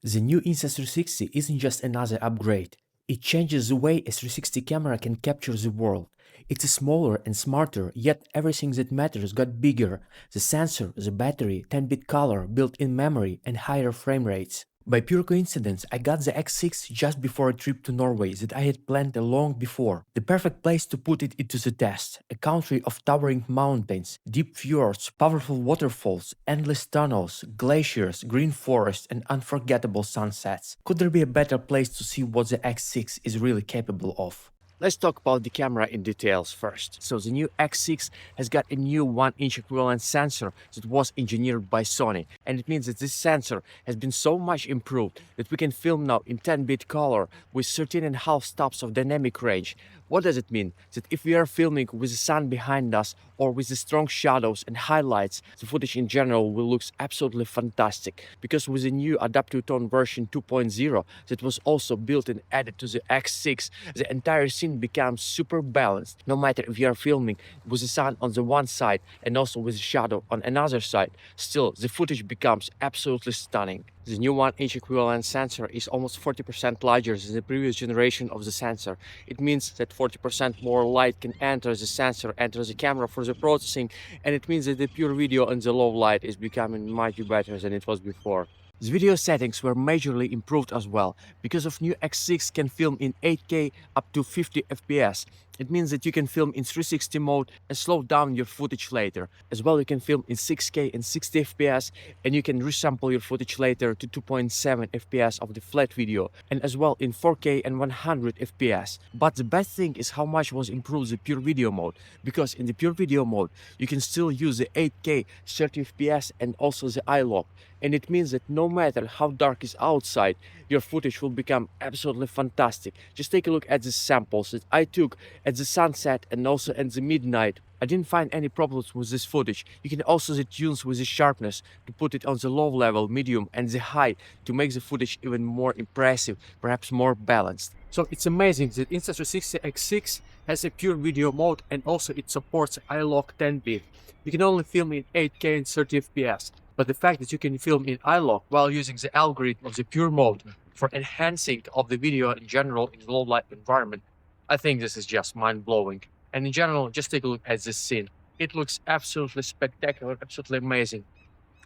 The new Insta360 isn't just another upgrade. It changes the way a 360 camera can capture the world. It's smaller and smarter, yet everything that matters got bigger. The sensor, the battery, 10-bit color, built-in memory, and higher frame rates. By pure coincidence, I got the X6 just before a trip to Norway that I had planned long before. The perfect place to put it into the test. A country of towering mountains, deep fjords, powerful waterfalls, endless tunnels, glaciers, green forests, and unforgettable sunsets. Could there be a better place to see what the X6 is really capable of? Let's talk about the camera in details first. So the new X6 has got a new 1-inch equivalent sensor that was engineered by Sony. And it means that this sensor has been so much improved that we can film now in 10-bit color with 13.5 stops of dynamic range. What does it mean? That if we are filming with the sun behind us or with the strong shadows and highlights, the footage in general will look absolutely fantastic. Because with the new adaptive tone version 2.0 that was also built and added to the X6, the entire scene becomes super balanced. No matter if you are filming with the sun on the one side and also with the shadow on another side, still the footage becomes absolutely stunning. The new 1-inch equivalent sensor is almost 40% larger than the previous generation of the sensor. It means that 40% more light can enter the sensor, enter the camera for the processing, and it means that the pure video in the low light is becoming much better than it was before. The video settings were majorly improved as well. Because of new X6 can film in 8K up to 50 FPS. It means that you can film in 360 mode and slow down your footage later. As well, you can film in 6K and 60 FPS, and you can resample your footage later to 2.7 FPS of the flat video, and as well in 4K and 100 FPS. But the best thing is how much was improved the pure video mode, because in the pure video mode you can still use the 8K 30 FPS and also the eye lock. And it means that no matter how dark is outside, your footage will become absolutely fantastic. Just take a look at the samples that I took at the sunset and also at the midnight. I didn't find any problems with this footage. You can also tune with the sharpness to put it on the low level, medium and the high to make the footage even more impressive, perhaps more balanced. So it's amazing that Insta360 X6 has a pure video mode and also it supports iLock 10-bit. You can only film in 8K and 30 FPS. But the fact that you can film in iLock while using the algorithm of the pure mode for enhancing of the video in general in low light environment, I think this is just mind-blowing. And in general, just take a look at this scene. It looks absolutely spectacular, absolutely amazing.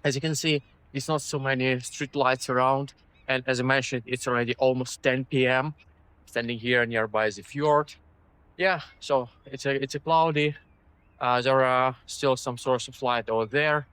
As you can see, there's not so many street lights around. And as I mentioned, it's already almost 10 p.m. Standing here nearby the fjord. Yeah, so it's a cloudy. There are still some source of light over there.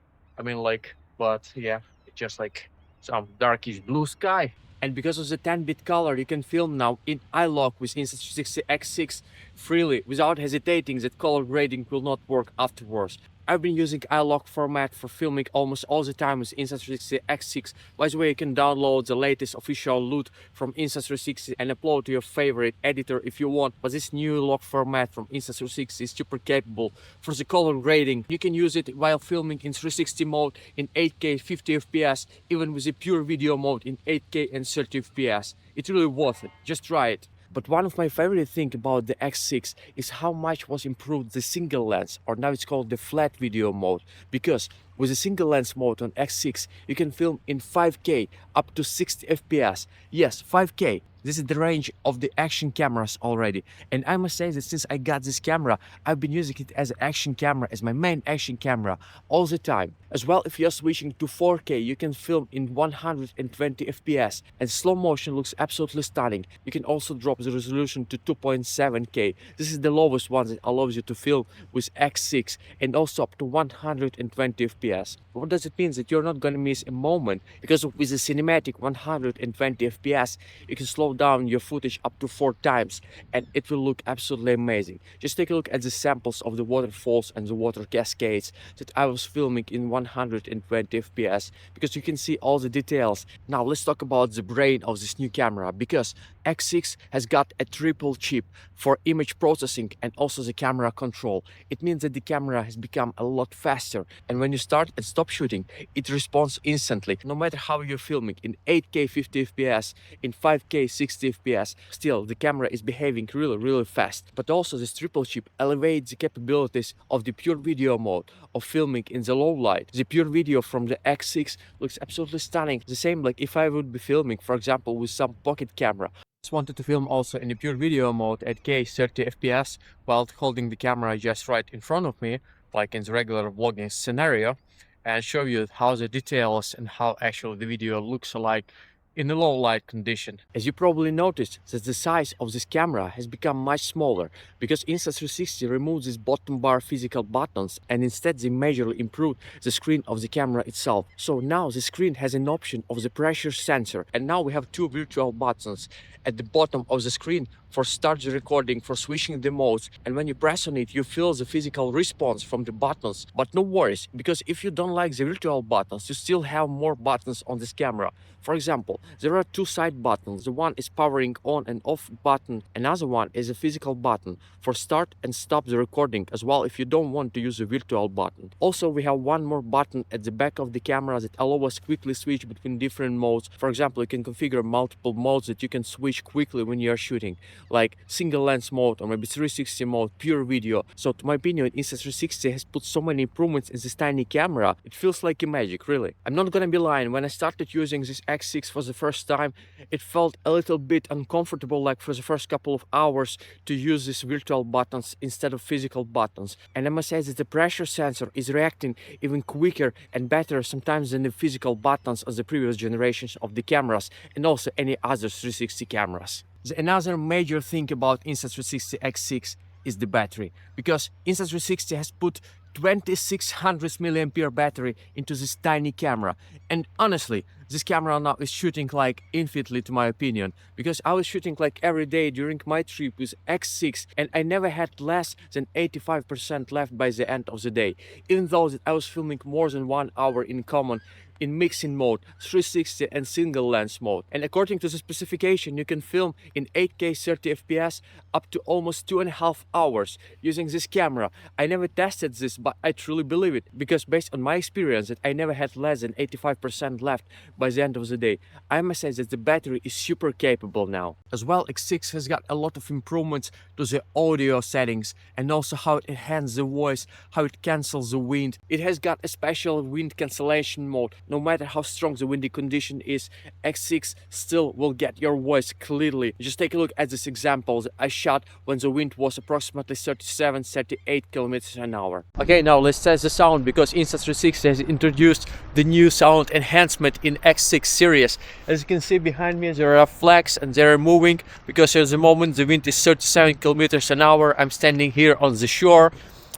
But yeah, it's just like some darkish blue sky. And because of the 10-bit color, you can film now in iLock with Insta360 X6 freely, without hesitating that color grading will not work afterwards. I've been using iLock format for filming almost all the time with Insta360 X6. By the way, you can download the latest official loot from Insta360 and upload to your favorite editor if you want. But this new lock format from Insta360 is super capable for the color grading. You can use it while filming in 360 mode in 8K 50 FPS, even with the pure video mode in 8K and 30 FPS. It's really worth it. Just try it. But one of my favorite things about the X6 is how much was improved the single lens, or now it's called the flat video mode, because with the single lens mode on X6 you can film in 5K up to 60 FPS. Yes, 5K. This is the range of the action cameras already. And I must say that since I got this camera, I've been using it as an action camera, as my main action camera all the time. As well, if you're switching to 4K, you can film in 120 FPS and slow motion looks absolutely stunning. You can also drop the resolution to 2.7K. This is the lowest one that allows you to film with X6 and also up to 120 FPS. What does it mean? That you're not gonna miss a moment, because with the cinematic 120 FPS, you can slow down your footage up to 4 times and it will look absolutely amazing. Just take a look at the samples of the waterfalls and the water cascades that I was filming in 120 FPS, because you can see all the details. Now let's talk about the brain of this new camera, because X6 has got a triple chip for image processing and also the camera control. It means that the camera has become a lot faster, and when you start and stop shooting, it responds instantly. No matter how you're filming, in 8K 50 FPS, in 5K 60 FPS, still the camera is behaving really fast. But also this triple chip elevates the capabilities of the pure video mode of filming in the low light. The pure video from the X6 looks absolutely stunning. The same like if I would be filming, for example, with some pocket camera. Just wanted to film also in the pure video mode at K 30 FPS while holding the camera just right in front of me, like in the regular vlogging scenario, and show you how the details and how actually the video looks like in a low light condition. As you probably noticed, that the size of this camera has become much smaller because Insta360 removes these bottom bar physical buttons and instead they majorly improved the screen of the camera itself. So now the screen has an option of the pressure sensor, and now we have two virtual buttons at the bottom of the screen for start the recording, for switching the modes, and when you press on it you feel the physical response from the buttons. But no worries, because if you don't like the virtual buttons, you still have more buttons on this camera. For example, there are two side buttons. The one is powering on and off button, another one is a physical button for start and stop the recording as well if you don't want to use a virtual button. Also, we have one more button at the back of the camera that allows us quickly switch between different modes. For example, you can configure multiple modes that you can switch quickly when you are shooting, like single lens mode or maybe 360 mode, pure video. So to my opinion, Insta360 has put so many improvements in this tiny camera. It feels like a magic, really. I'm not gonna be lying, when I started using this X6 for the first time, it felt a little bit uncomfortable, like for the first couple of hours, to use these virtual buttons instead of physical buttons. And I must say that the pressure sensor is reacting even quicker and better sometimes than the physical buttons of the previous generations of the cameras and also any other 360 cameras. Another major thing about Insta360 X6 is the battery, because Insta360 has put 2600 mAh battery into this tiny camera, and honestly this camera now is shooting like infinitely, to my opinion, because I was shooting like every day during my trip with X6 and I never had less than 85% left by the end of the day, even though that I was filming more than 1 hour in common in mixing mode, 360 and single lens mode. And according to the specification, you can film in 8K 30 FPS up to almost 2.5 hours using this camera. I never tested this, but I truly believe it, because based on my experience that I never had less than 85% left by the end of the day. I must say that the battery is super capable now. As well, X6 has got a lot of improvements to the audio settings and also how it enhances the voice, how it cancels the wind. It has got a special wind cancellation mode. No matter how strong the windy condition is, X6 still will get your voice clearly. Just take a look at this example that I shot when the wind was approximately 37-38 kilometers an hour. Okay, now let's test the sound, because Insta360 has introduced the new sound enhancement in X6 series. As you can see behind me, there are flags and they are moving because at the moment the wind is 37 kilometers an hour. I'm standing here on the shore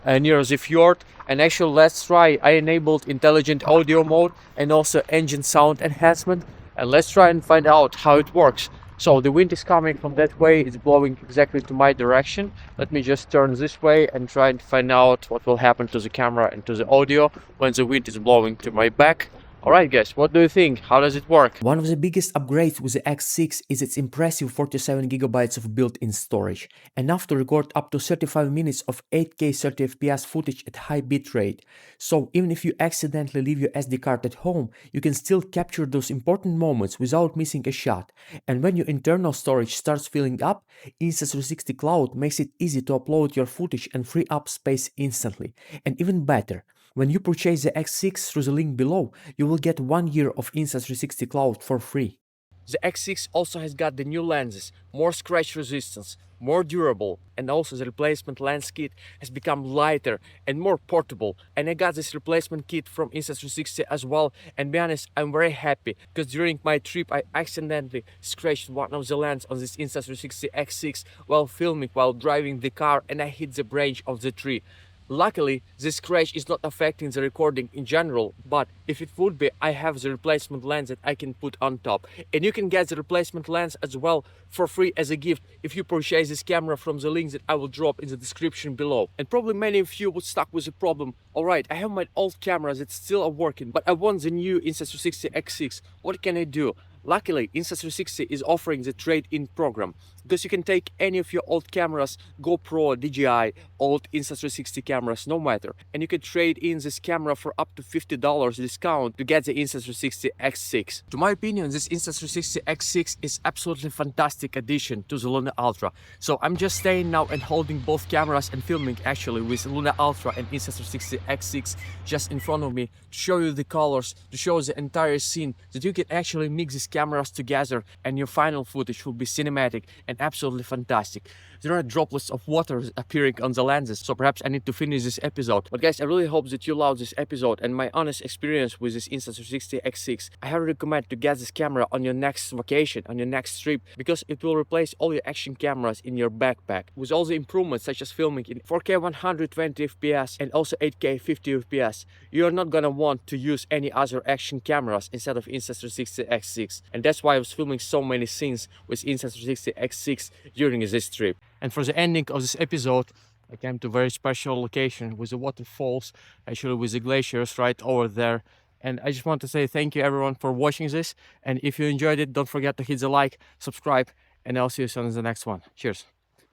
near the fjord, and actually let's try. I enabled intelligent audio mode and also engine sound enhancement, and let's try and find out how it works. So the wind is coming from that way, it's blowing exactly to my direction. Let me just turn this way and try and find out what will happen to the camera and to the audio when the wind is blowing to my back. Alright guys, what do you think? How does it work? One of the biggest upgrades with the X6 is its impressive 47GB of built-in storage, enough to record up to 35 minutes of 8K 30fps footage at high bitrate. So even if you accidentally leave your SD card at home, you can still capture those important moments without missing a shot. And when your internal storage starts filling up, Insta360 Cloud makes it easy to upload your footage and free up space instantly. And even better, when you purchase the X6 through the link below, you will get 1 year of Insta360 Cloud for free. The X6 also has got the new lenses, more scratch resistance, more durable, and also the replacement lens kit has become lighter and more portable. And I got this replacement kit from Insta360 as well, and to be honest, I'm very happy, because during my trip I accidentally scratched one of the lens on this Insta360 X6 while filming, while driving the car, and I hit the branch of the tree. Luckily, this scratch is not affecting the recording in general, but if it would be, I have the replacement lens that I can put on top. And you can get the replacement lens as well for free as a gift if you purchase this camera from the links that I will drop in the description below. And probably many of you would stuck with the problem. Alright, I have my old camera that still are working, but I want the new Insta360 X6. What can I do? Luckily, Insta360 is offering the trade-in program, because you can take any of your old cameras, GoPro, DJI, old Insta360 cameras, no matter, and you can trade in this camera for up to $50 discount to get the Insta360 X6. To my opinion, this Insta360 X6 is absolutely fantastic addition to the Luna Ultra. So I'm just staying now and holding both cameras and filming actually with Luna Ultra and Insta360 X6 just in front of me to show you the colors, to show the entire scene, that you can actually mix these cameras together and your final footage will be cinematic and absolutely fantastic. There are droplets of water appearing on the lenses, so perhaps I need to finish this episode. But guys, I really hope that you love this episode and my honest experience with this Insta360 X6. I highly recommend to get this camera on your next vacation, on your next trip, because it will replace all your action cameras in your backpack with all the improvements such as filming in 4K 120 FPS and also 8K 50 FPS. You're not gonna want to use any other action cameras instead of Insta360 X6, and that's why I was filming so many scenes with Insta360 X6 during this trip. And for the ending of this episode, I came to a very special location with the waterfalls, actually with the glaciers right over there. And I just want to say thank you everyone for watching this. And if you enjoyed it, don't forget to hit the like, subscribe, and I'll see you soon in the next one. Cheers.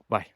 Bye.